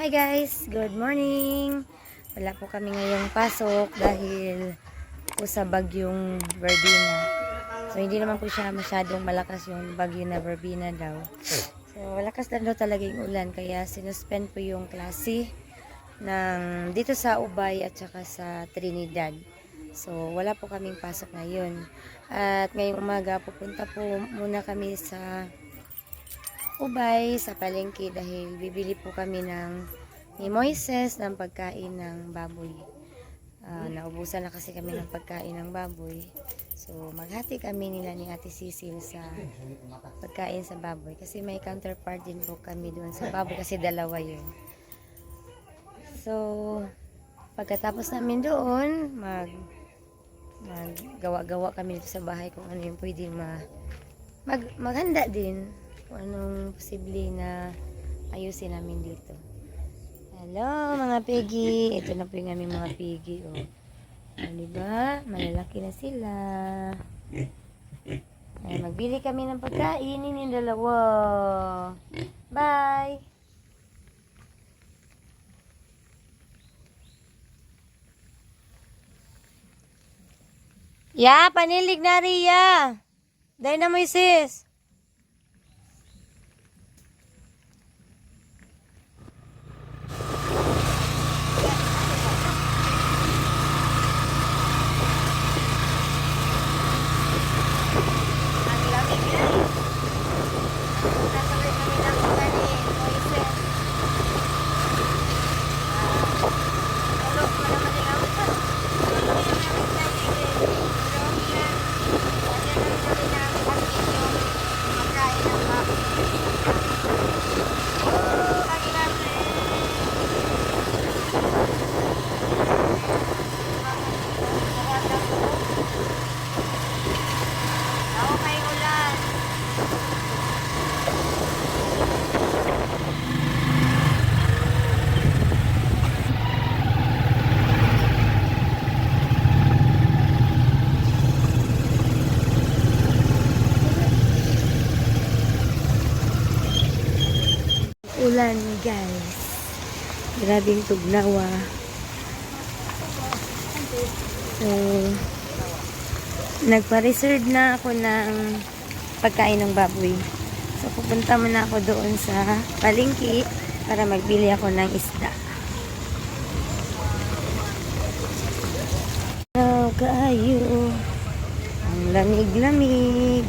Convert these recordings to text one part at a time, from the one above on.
Hi guys, good morning. Wala po kami ngayong pasok dahil po sa bagyong Verbena. So hindi naman po siya masyadong malakas yung bagyo na Verbena daw. So malakas lang daw talaga yung ulan kaya sinuspend po yung klase ng dito sa Ubay at saka sa Trinidad. So wala po kaming pasok ngayon. At ngayong umaga pupunta po muna kami sa Ubay sa palengke dahil bibili po kami ni Moises ng pagkain ng baboy. Naubusan na kasi kami ng pagkain ng baboy. So maghati kami nila ni Ate Cecil sa pagkain sa baboy kasi may counterpart din po kami doon sa baboy kasi dalawa yun. So pagkatapos namin doon maggawa-gawa kami dito sa bahay kung ano yung pwede maghanda din kung anong posible na ayusin namin dito. Hello mga piggy, ito na po yung aming mga piggy, oh. Diba? Malalaki na sila. Ay, magbili kami ng pagkain yung dalawa. Bye! Ya, panilig na Ria. Dahil na Moises. Ulan guys, grabing tugnawa. So nagpa-reserve na ako ng pagkain ng baboy. So pupunta muna ako doon sa palengke para magbili ako ng isda. Oh, kaayo ang lamig-lamig.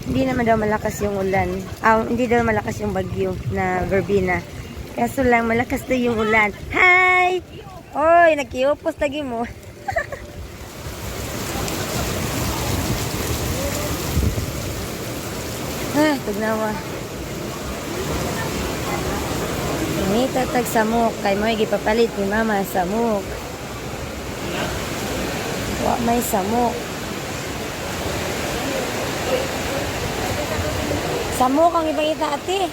Hindi naman daw malakas yung ulan. Hindi daw malakas yung bagyo na Verbena. Kaso lang malakas daw yung ulan. Hi! Oy, nakiupos lagi mo. Tugnawa. May tatag samok. Kay mo gipapalit ni mama samok. Wa may samok. Samok ang ipangita ate.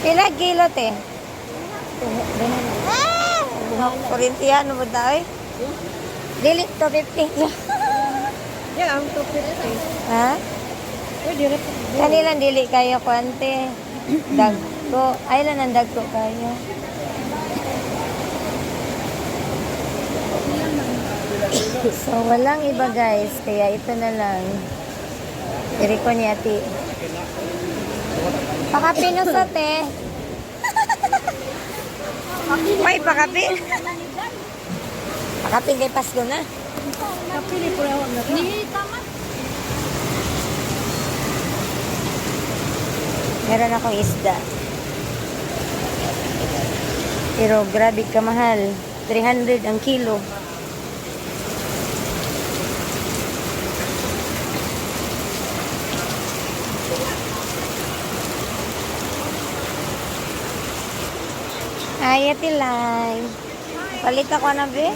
Pila kilo te? Korintiano mo daw eh? Dili, 250. Yeah, ang 250. Ha? Kanilang dili kayo kwante. Dagko. Ay lang ang dagko kayo. So walang iba guys. Kaya ito na lang. Diri ko ni ate. Pakapin sa te. May pakapin. Pakapin kay Pasko na. Kapili po ako na. Ni tama. Meron akong isda. Pero grabe kamahal. 300 ang kilo. Ay, atilay. Palit ako na be.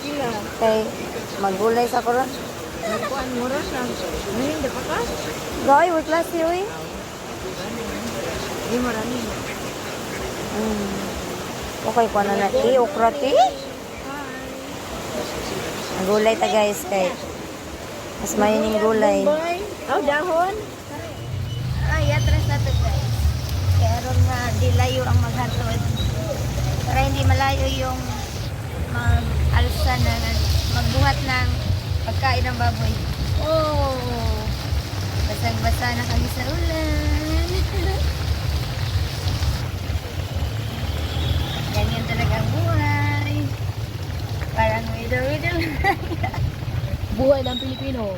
Ila. Kay magulay sa kuron. Nagkuhan mo rin lang. Hindi pa ka? Goy, wag klase, uy. Hindi marami. Okay po na okra ti. Ang gulay ta guys kay mas mayining gulay. Oh, dahon. Ay, atras na to guys. Kaya ron nga, di layo ang maghatod. Para hindi malayo yung mag-alsa na, magbuhat ng pagkain ng baboy. Oh! Basang-basa na kami sa ulan. Ganyan talaga ang buhay. Parang widow-widow lang. Buhay ng Pilipino.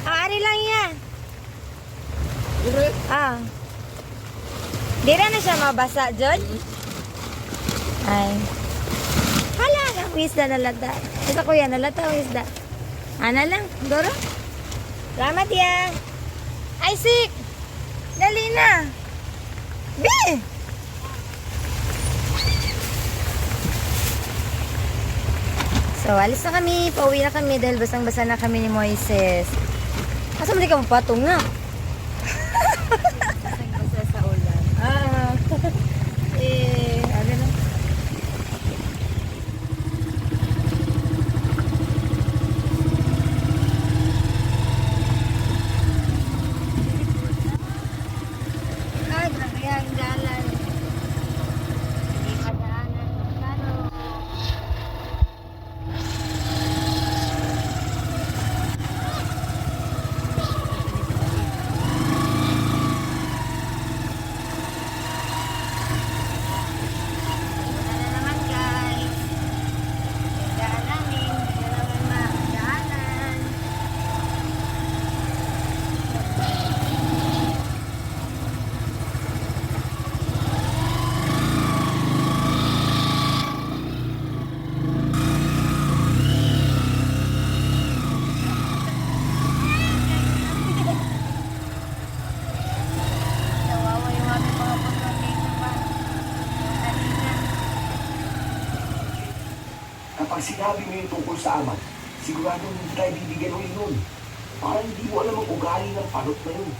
Ari lang yan. Dira na siya mabasa, Jod? Ay. Hala, ang isda na lata. Ito kuya, nalata ang isda. Ana lang, Doro. Salamat ya. Isaac! Dali na. Be! So, alis na kami. Pauwi na kami dahil basang-basa na kami ni Moises. Asa mo di ka mapatong na? Basang-basa sa ulan. Ano na? Ay, grabe ang dalan. Hindi madaanan. Magkano? Wala na naman guys. Daan namin. Hindi na naman madaanan. Nawawa yung aming mga puso dito pa. Kanina. Kapag sinabi mo yung tungkol sa ama, sigurado hindi tayo bibigyan ng yun. Parang hindi mo alam ang ugali ng panot na yun.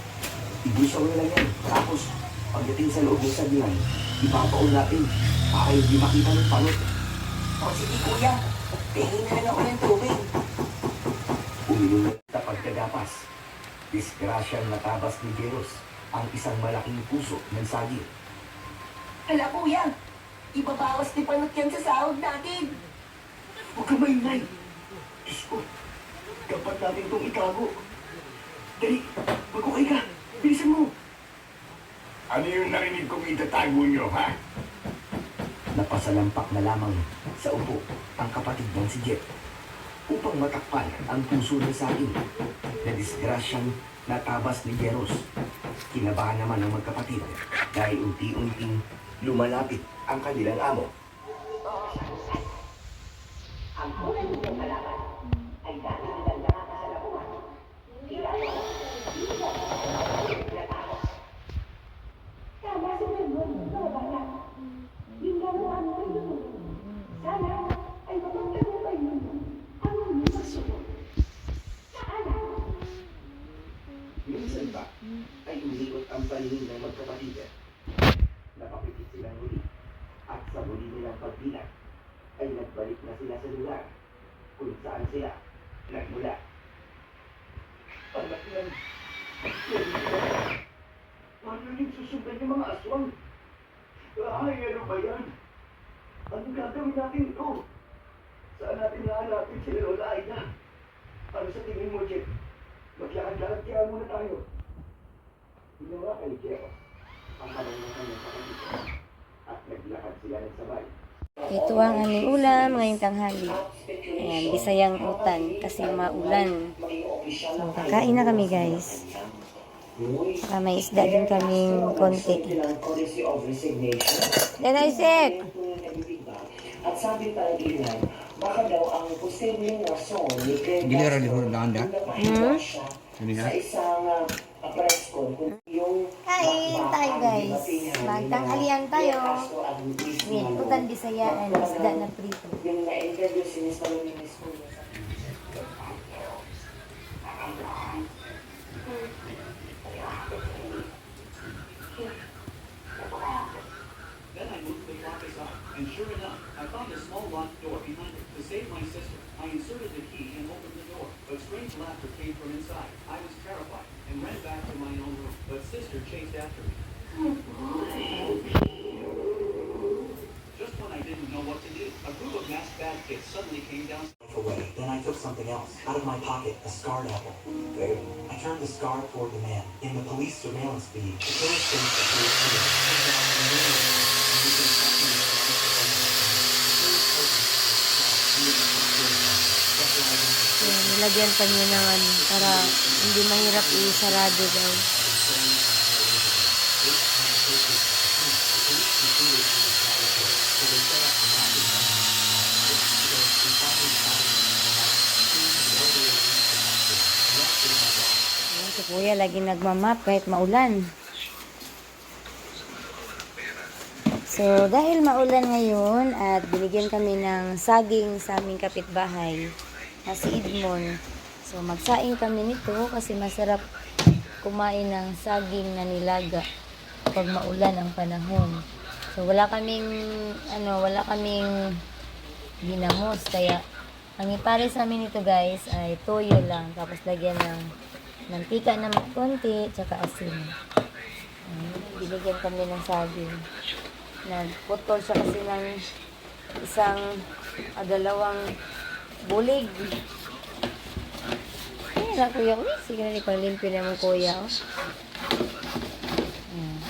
Ibusaw na lang yan. Tapos, pagdating sa loob ng sabihan, ipapaon natin para hindi makita ng panot. O sige kuya, tingin na lang ako ng tubig. Uminom na sa pagkagapas. Disgrasyang natabas ni Jeros ang isang malaking puso ng saging. Hala kuya, ibabawas ni Panot yan sa sahod natin. Huwag ka maingay. Diyos ko, dapat natin itong itago. Dali, mag-okay ka. Bilisan mo. Ano yung narinig kong itatago nyo, ha? Napasalampak na lamang sa upo ang kapatid ng si Jeff upang matakpan ang puso ng saging na disgrasyang natabas ni Jeros. Kinabahan naman ang magkapatid dahil unti-unting lumalapit ang kanilang amo. Ang unang niyong malaman ay dati nilang nakakasalamuhan. Kilala mo, hindi mo natapos. Tama si Wilbur, mga bata. Yung laruan mo yun. Sana ay mapagtagumpay mo ang inyong pagsunod. Sana. Minsan ba ay umiikot ang paningin ng magkapatid. Napapikit silang muli at sa muli nilang pagbilang ay nagbalik na sila sa lugar kung saan sila nagmula. Anak yan, paano yung susundan yung mga aswang? Ay, ano ba yan? Anong gagawin natin ito? Saan natin nahanapin si Lola Aida? Ano sa tingin mo, Jeff? Maglakad-lakad kaya muna tayo. Ginawa kay Jeff ang kamay ng kanyang kapatid at naglakad sila ng sabay. Ito ang aming ulam ngayong tanghali. Ayan, bisayang utan kasi maulan. So, kakain na kami guys. Saka may isda din kaming konti. Then Isaac! At sabi pa ng ilan, baka daw ang posibleng rason ni Greg Ginira di mo na sa isang press con kung yung Kain tayo guys. Magtanghalian tayo. With utan bisayaan, isda na prito. yung na-interview si Miss Palominis ko. laughter came from inside. I was terrified and ran back to my own room, but sister chased after me. Just when I didn't know what to do, a group of masked bad kids suddenly came down. Away. Then I took something else. Out of my pocket, a scarred apple. I turned the scar toward the man. In the police surveillance feed, the killer's face appeared clear. Yan, nilagyan pa niya naman para hindi mahirap isarado daw. Ayan, si Kuya lagi nagmamap kahit maulan. So, dahil maulan ngayon at binigyan kami ng saging sa aming kapitbahay na si Edmond. So, magsaing kami nito kasi masarap kumain ng saging na nilaga pag maulan ang panahon. So, wala kaming ginamos. Kaya, ang ipare sa amin nito guys ay toyo lang. Tapos lagyan ng mantika na konti, tsaka asin. Binigyan kami ng saging. Nagputol siya kasi ng dalawang bulig. Ayan na kuya ko. Sige na ipalimpyo naman kuya. Oh. Ayan.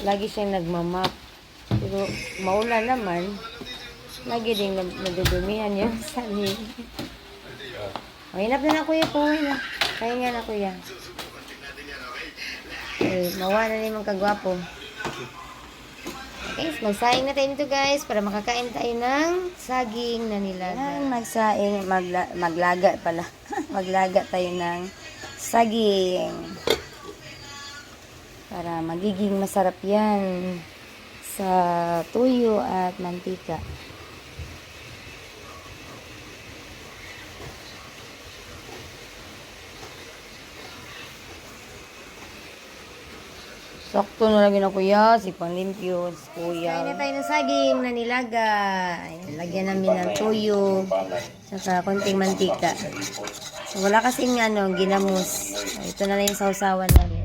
Lagi siyang nagmamap. Pero maulan naman. Lagi din nadudumihan yung sanin. Hinap na kuya po. Kaya nga na kuya. Mawa na naman kagwapo. Okay, magsaing na tayo nito guys para makakain tayo ng saging na nilaga. Magsaing, maglaga pala. Maglaga tayo ng saging. Para magiging masarap yan sa tuyo at mantika. Sakto na lagi na kuya, si panlimpyo, si kuya. Kain na tayo ng saging na nilaga. Ayan, lagyan namin ng tuyo, saka konting mantika. So, wala kasing ginamos. Ito na lang yung sausawan namin.